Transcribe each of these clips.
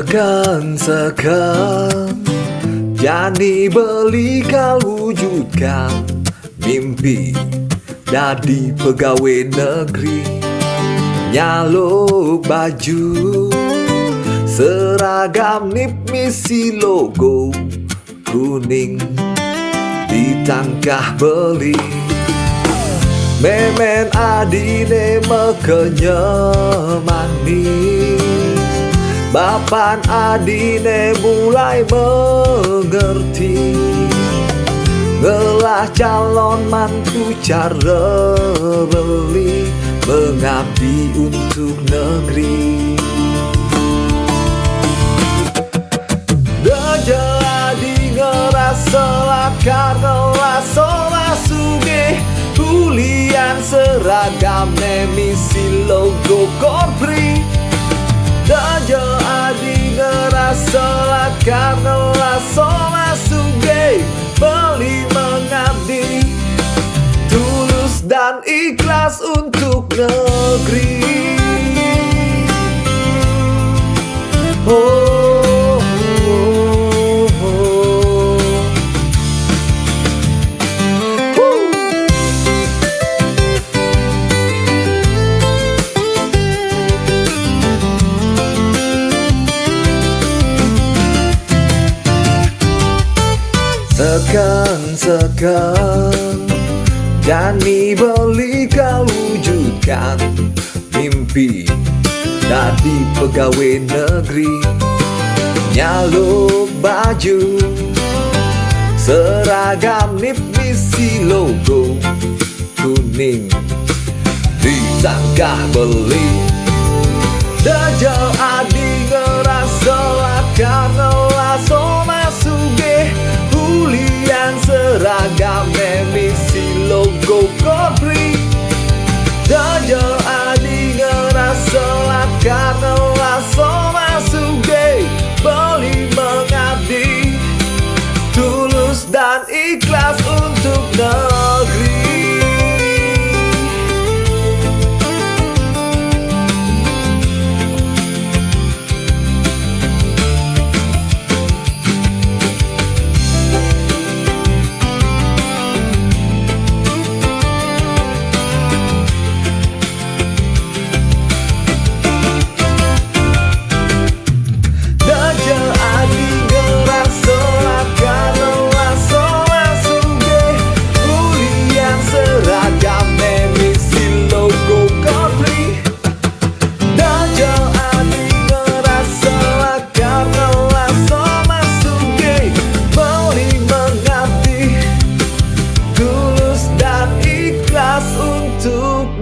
Sekan-sekan jadi beli kau wujudkan mimpi jadi pegawai negeri, nyaluk baju seragam nip misi logo kuning ditangkah beli. Memen adine mekenya manis, bapan adine mulai mengerti, ngelah calon mantu cara beli mengabdi untuk negeri. Deja adi ngerasa karena sola sugih, kulian seragam misi logo korpri. Deja adi ngerasa karena sola sugih, beli mengabdi tulus dan ikhlas untuk negeri. Oh, oh, oh. Sekan-sekan Jani beli kau wujudkan mimpi jadi pegawai negeri, nyaluk baju seragam nip misi logo kuning ditangkah beli. Deja adi ngerasa karena soma sugih, kulian seragam misi logo korpri. Deja adi ngerasa karena soma sugih, beli mengabdi tulus dan ikhlas untuk negeri.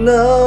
No.